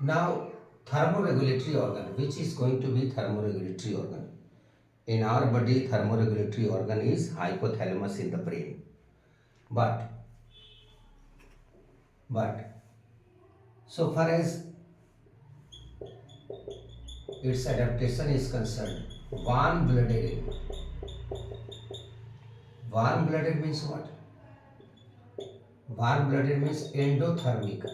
Now, thermoregulatory organ, which is going to be thermoregulatory organ? In our body, thermoregulatory organ is hypothalamus in the brain. But so far as its adaptation is concerned, warm-blooded. Warm-blooded means what? Warm-blooded means endothermic.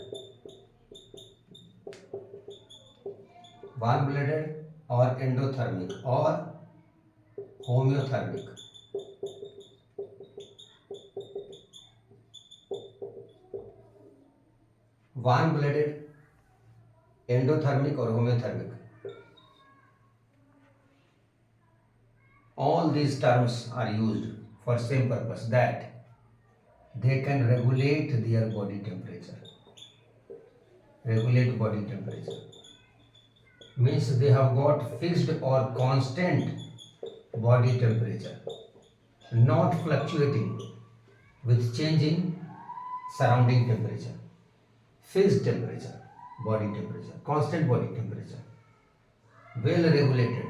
Warm-blooded or endothermic or homeothermic. Warm-blooded, endothermic or homeothermic. All these terms are used for same purpose, that they can regulate their body temperature. Regulate body temperature means they have got fixed or constant body temperature, not fluctuating with changing surrounding temperature. Fixed temperature, body temperature, constant body temperature, well regulated,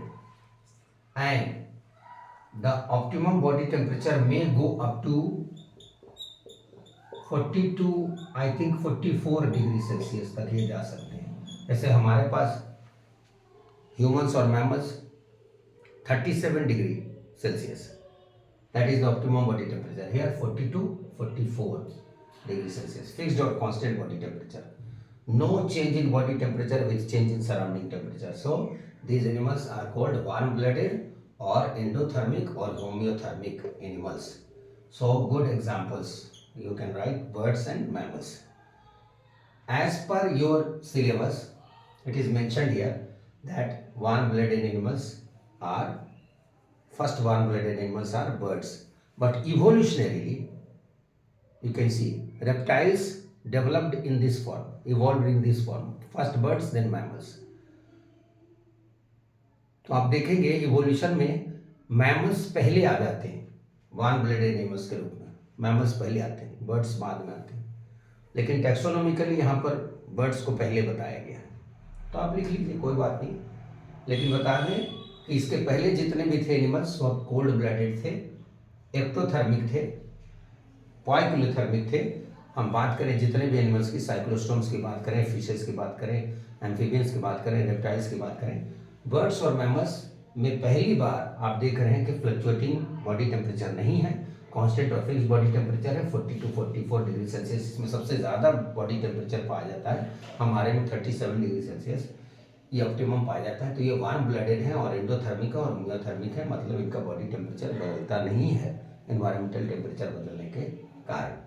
and the optimum body temperature may go up to 42, I think 44 degree Celsius तक ये जा सकते हैं. जैसे हमारे पास humans और mammals 37 degree Celsius, that is the optimum body temperature. Here 42, 44 degree Celsius, fixed or constant body temperature. No change in body temperature with change in surrounding temperature. So these animals are called warm-blooded or endothermic or homeothermic animals. So good examples you can write: birds and mammals. As per your syllabus, it is mentioned here that warm-blooded animals are first warm-blooded animals are birds, but evolutionarily you can see reptiles developed in this form, evolved in this form. First birds, then mammals. तो आप देखेंगे evolution में mammals पहले आ जाते हैं warm blooded animals के रूप में. मैमल्स पहले आते हैं, बर्ड्स बाद में आते हैं. लेकिन टेक्सोनॉमिकली यहाँ पर बर्ड्स को पहले बताया गया है. तो आप लिख लीजिए, कोई बात नहीं. लेकिन बता दें कि इसके पहले जितने भी थे एनिमल्स वो कोल्ड ब्लडेड थे, एक्टोथर्मिक थे, पॉइक्लोथर्मिक थे. हम बात करें जितने भी एनिमल्स की, साइक्लोस्टोम्स की बात करें, फिशेस की बात करें, एम्फीबियंस की बात करें, रेप्टाइल्स की बात करें, बर्ड्स और मैमल्स में पहली बार आप देख रहे हैं कि फ्लक्चुएटिंग बॉडी टेम्परेचर नहीं है, कांस्टेंट और फिक्स बॉडी टेम्परेचर है 40 to 44 डिग्री सेल्सियस. इसमें सबसे ज़्यादा बॉडी टेम्परेचर पाया जाता है हमारे में 37 डिग्री सेल्सियस, ये ऑप्टिमम पाया जाता है. तो ये वार्म ब्लडेड है और एंडोथर्मिक और होमियोथर्मिक है, मतलब इनका बॉडी टेम्परेचर बदलता नहीं है एनवायरमेंटल टेम्परेचर बदलने के कारण.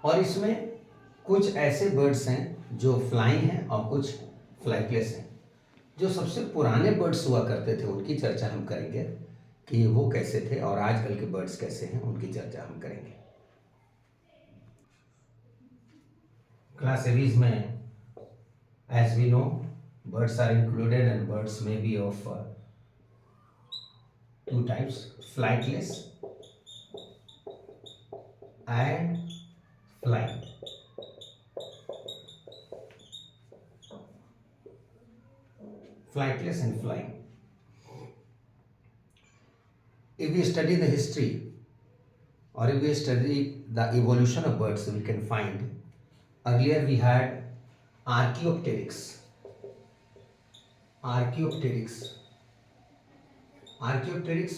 और इसमें कुछ ऐसे बर्ड्स हैं जो फ्लाइंग हैं और कुछ फ्लाइटलेस हैं. जो सबसे पुराने बर्ड्स हुआ करते थे उनकी चर्चा हम करेंगे कि वो कैसे थे, और आजकल के बर्ड्स कैसे हैं उनकी चर्चा हम करेंगे. क्लास सीरीज में as we know birds are included, and birds may be of two types: flightless and flying. Flightless and flying. If we study the history or if we study the evolution of birds, we can find earlier we had Archaeopteryx. Archaeopteryx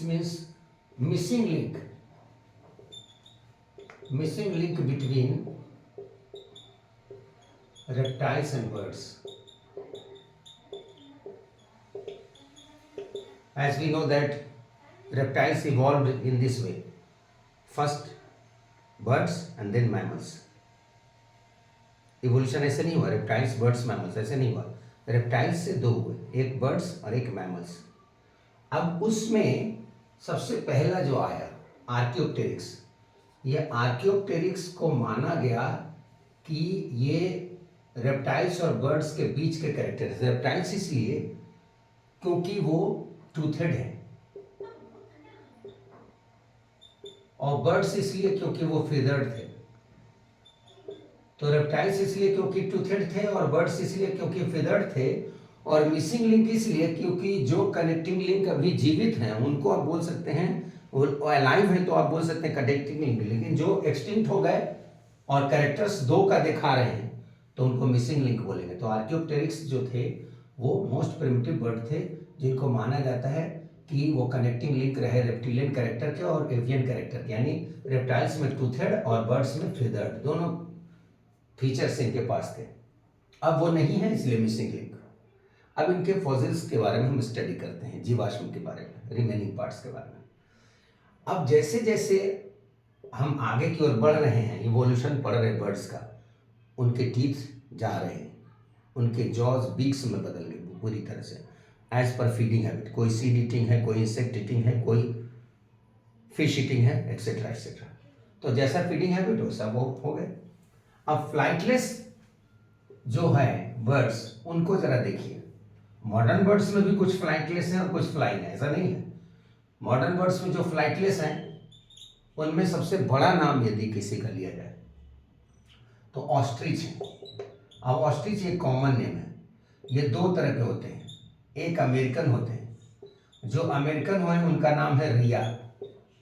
means missing link between reptiles and birds. As we know that reptiles evolved in this way: first birds and then mammals. Evolution ऐसे नहीं हुआ reptiles birds mammals, ऐसे नहीं हुआ. Reptiles से दो हुए, एक बर्ड्स और एक मैमल्स. अब उसमें सबसे पहला जो आया आर्कियोप्टेरिक्स, ये आर्कियोप्टेरिक्स को माना गया कि ये रेप्टाइल्स और बर्ड्स के बीच के कैरेक्टर. रेप्टाइल्स इसलिए क्योंकि वो टूथेड है, और बर्ड्स इसलिए क्योंकि वो फेदर्ड थे. तो रेप्टाइल्स इसलिए क्योंकि टूथेड थे, और बर्ड्स इसलिए क्योंकि फेदर्ड थे, और मिसिंग लिंक इसलिए क्योंकि जो कनेक्टिंग लिंक अभी जीवित हैं उनको आप बोल सकते हैं, वो अलाइव है तो आप बोल सकते हैं कनेक्टिंग लिंक, लेकिन जो एक्सटिंक्ट हो गए और कैरेक्टर्स 2 का दिखा रहे हैं तो उनको मिसिंग लिंक बोलेंगे। तो आर्कियोप्टेरिक्स जो थे वो मोस्ट प्रिमिटिव बर्ड थे जिनको माना जाता है कि वो कनेक्टिंग लिंक रहे रेप्टिलियन कैरेक्टर के और एवियन कैरेक्टर के, यानी रेप्टाइल्स में टूथेड और बर्ड्स में फेदर्ड, दोनों फीचर्स इनके पास थे। अब वो नहीं है इसलिए मिसिंग लिंक। अब इनके फॉसिल्स के बारे में हम स्टडी करते हैं, जीवाश्म के बारे में, रिमेनिंग पार्ट्स के बारे में। अब जैसे जैसे हम आगे की ओर बढ़ रहे हैं, इवोल्यूशन पढ़ रहे बर्ड्स का, उनके टीथ जा रहे हैं, उनके जॉज बीक्स में बदल गए पूरी तरह से एज पर फीडिंग हैबिट। कोई सीड ईटिंग है, कोई इंसेक्ट ईटिंग है, कोई फिश ईटिंग है, एक्सेट्रा एक्सेट्रा। तो जैसा फीडिंग हैबिट वैसा वो हो गए। अब फ्लाइटलेस जो है बर्ड्स, उनको जरा देखिए। मॉडर्न बर्ड्स में भी कुछ फ्लाइटलेस हैं और कुछ फ्लाइंग है, ऐसा नहीं है। मॉडर्न बर्ड्स में जो फ्लाइटलेस हैं उनमें सबसे बड़ा नाम यदि किसी का लिया जाए तो ऑस्ट्रिच है। अब ऑस्ट्रिच एक कॉमन नेम है। ये 2 तरह के होते हैं, एक अमेरिकन होते हैं, जो अमेरिकन हुए उनका नाम है रिया,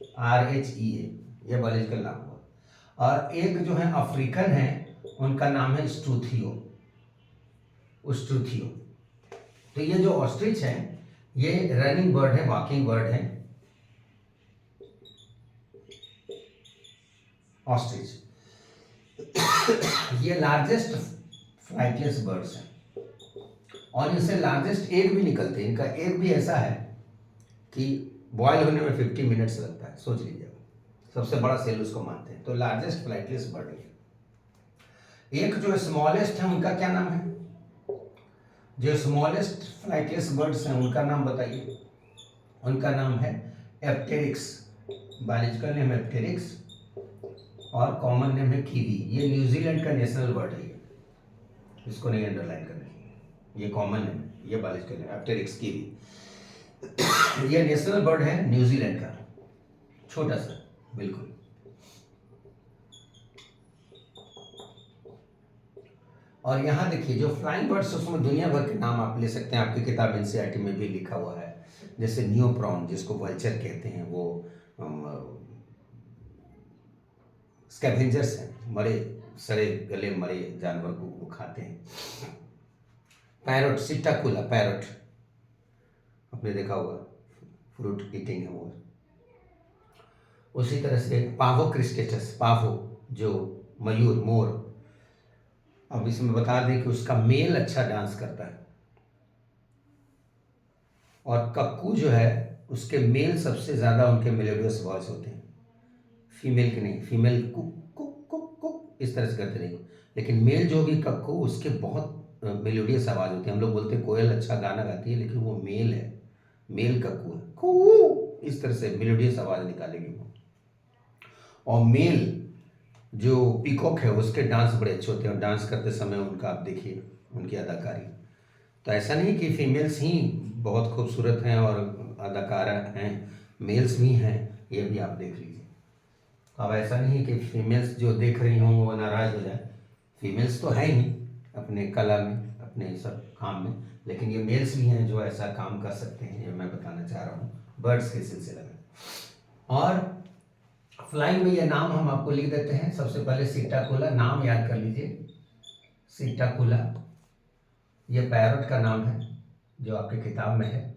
RHEA, ये बायोलॉजिकल नाम हुआ, और एक जो है अफ्रीकन है उनका नाम है स्ट्रूथियो, स्ट्रूथियो। तो ये जो ऑस्ट्रिच है ये रनिंग बर्ड है, वॉकिंग बर्ड है ऑस्ट्रिच। ये लार्जेस्ट फ्लाइटलेस बर्ड्स हैं और इनसे लार्जेस्ट एग भी निकलते हैं। इनका एग भी ऐसा है कि बॉयल होने में 50 मिनट्स लगता है, सोच लीजिए। सबसे बड़ा सेल उसको मानते हैं। तो लार्जेस्ट फ्लाइटलेस बर्ड है। एक जो स्मॉलेस्ट है उनका क्या नाम है? जो स्मॉलेस्ट फ्लाइटलेस बर्ड्स हैं उनका नाम बताइए। उनका नाम है एप्टेरिक्स, बायोलॉजिकल नेम एप्टेरिक्स और कॉमन नेम है कीवी। ये न्यूजीलैंड का नेशनल बर्ड है, इसको नहीं अंडरलाइन करना, ये कॉमन नेम है, ये बायोलॉजिकल नेम एप्टेरिक्स कीवी। ये नेशनल बर्ड है न्यूजीलैंड का, छोटा सा बिल्कुल। और यहाँ देखिए जो फ्लाइंग बर्ड्स उसमें दुनिया भर के नाम आप ले सकते हैं, आपकी किताब एनसीईआरटी में भी लिखा हुआ है। जैसे नियोप्रॉन जिसको वल्चर कहते हैं, वो स्कैवेंजर्स हैं, मरे सड़े गले मरे जानवर को वो खाते हैं। पैरोट, सिटाकुला पैरोट आपने देखा होगा, फ्रूट ईटिंग है वो। उसी तरह से पावो क्रिस्टेटस, पावो जो मयूर, मोर। अब इसमें बता दें कि उसका मेल अच्छा डांस करता है और कक्कू जो है उसके मेल सबसे ज़्यादा उनके मेलोडियस वॉइस होते हैं, फीमेल के नहीं। Female cook cook cook cook इस तरह से करते नहीं, लेकिन मेल जो भी कक्कू उसके बहुत मेलोडियस आवाज़ होती है। हम लोग बोलते हैं कोयल अच्छा गाना गाती है, लेकिन वो मेल है, मेल कक्कू है, कू इस तरह से मेलोडियस आवाज़ निकालेगी वो। और मेल जो पीकॉक है उसके डांस बड़े अच्छे होते हैं, और डांस करते समय उनका आप देखिए उनकी अदाकारी। तो ऐसा नहीं कि फीमेल्स ही बहुत खूबसूरत हैं और अदाकारा हैं, मेल्स भी हैं, ये भी आप देख लीजिए। अब ऐसा नहीं कि फीमेल्स जो देख रही हों वो नाराज़ हो जाए, फीमेल्स तो हैं ही अपने कला में, अपने सब काम में, लेकिन ये मेल्स भी हैं जो ऐसा काम कर सकते हैं, ये मैं बताना चाह रहा हूँ बर्ड्स के सिलसिले में। और फ्लाइंग में ये नाम हम आपको लिख देते हैं। सबसे पहले सिटाकुला, नाम याद कर लीजिए, सिटाकुला ये पैरट का नाम है जो आपके किताब में है,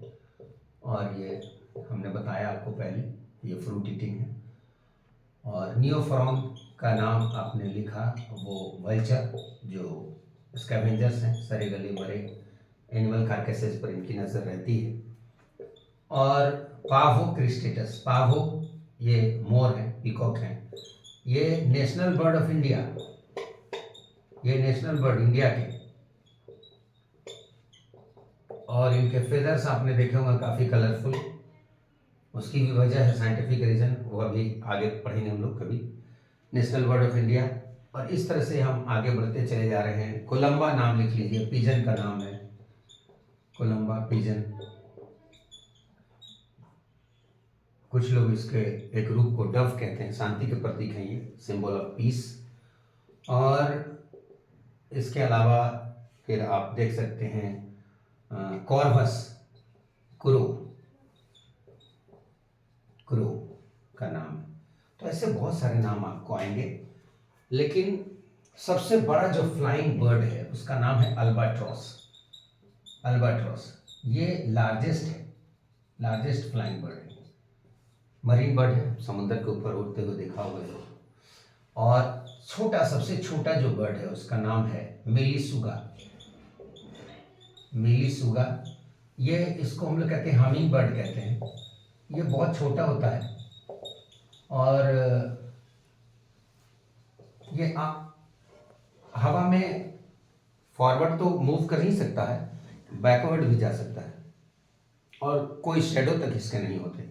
और ये हमने बताया आपको पहले, ये फ्रूट ईटिंग है। और नियोफ्रॉन का नाम आपने लिखा, वो वल्चर जो स्कैवेंजर्स हैं, सरे गले मरे एनिमल कार्केसेस पर इनकी नज़र रहती है। और पावो क्रिस्टेटस, पावो ये मोर है, पीकॉक है, ये नेशनल बर्ड ऑफ इंडिया, ये नेशनल बर्ड इंडिया के। और इनके फेदर्स आपने देखे होंगे काफ़ी कलरफुल, उसकी भी वजह है साइंटिफिक रीजन, वो अभी आगे पढ़ेंगे हम लोग कभी। National bird of India. और इस तरह से हम आगे बढ़ते चले जा रहे हैं। कोलंबा नाम लिख लीजिए, पिजन का नाम है, कोलंबा पिजन। कुछ लोग इसके एक रूप को डव कहते हैं, शांति के प्रतीक हैं ये, सिंबल ऑफ पीस। और इसके अलावा फिर आप देख सकते हैं कॉर्वस, क्रो, क्रो का नाम है। तो ऐसे बहुत सारे नाम आपको आएंगे, लेकिन सबसे बड़ा जो फ्लाइंग बर्ड है उसका नाम है अल्बाट्रॉस। अल्बाट्रॉस ये लार्जेस्ट है, लार्जेस्ट फ्लाइंग बर्ड है, मरीन बर्ड है, समुद्र के ऊपर उड़ते हुए देखा हुआ है। और छोटा, सबसे छोटा जो बर्ड है उसका नाम है मेलिसुगा। मेलिसुगा, ये इसको हम लोग कहते हैं हमिंग बर्ड कहते हैं। ये बहुत छोटा होता है और ये हवा में फॉरवर्ड तो मूव कर ही सकता है, बैकवर्ड भी जा सकता है और कोई शेडो तक इसके नहीं होते।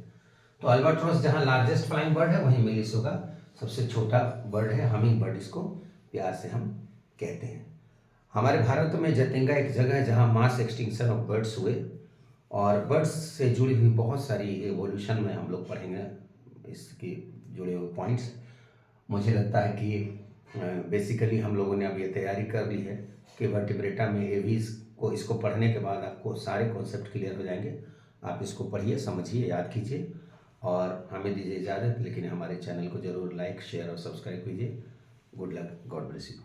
तो अल्बाट्रॉस जहाँ लार्जेस्ट फ्लाइंग बर्ड है, वहीं मेलिसुगा सबसे छोटा बर्ड है, हमिंग बर्ड इसको प्यार से हम कहते हैं। हमारे भारत में जतिंगा एक जगह है जहाँ मास एक्सटिंक्शन ऑफ बर्ड्स हुए, और बर्ड्स से जुड़ी हुई बहुत सारी एवोल्यूशन में हम लोग पढ़ेंगे इसके जुड़े हुए पॉइंट्स। मुझे लगता है कि बेसिकली हम लोगों ने अब ये तैयारी कर ली है कि वर्टिब्रेटा में एवीज को, इसको पढ़ने के बाद आपको सारे कॉन्सेप्ट क्लियर हो जाएंगे। आप इसको पढ़िए, समझिए, याद कीजिए और हमें दीजिए इजाज़त। लेकिन हमारे चैनल को ज़रूर लाइक, शेयर और सब्सक्राइब कीजिए। Good luck, God bless you.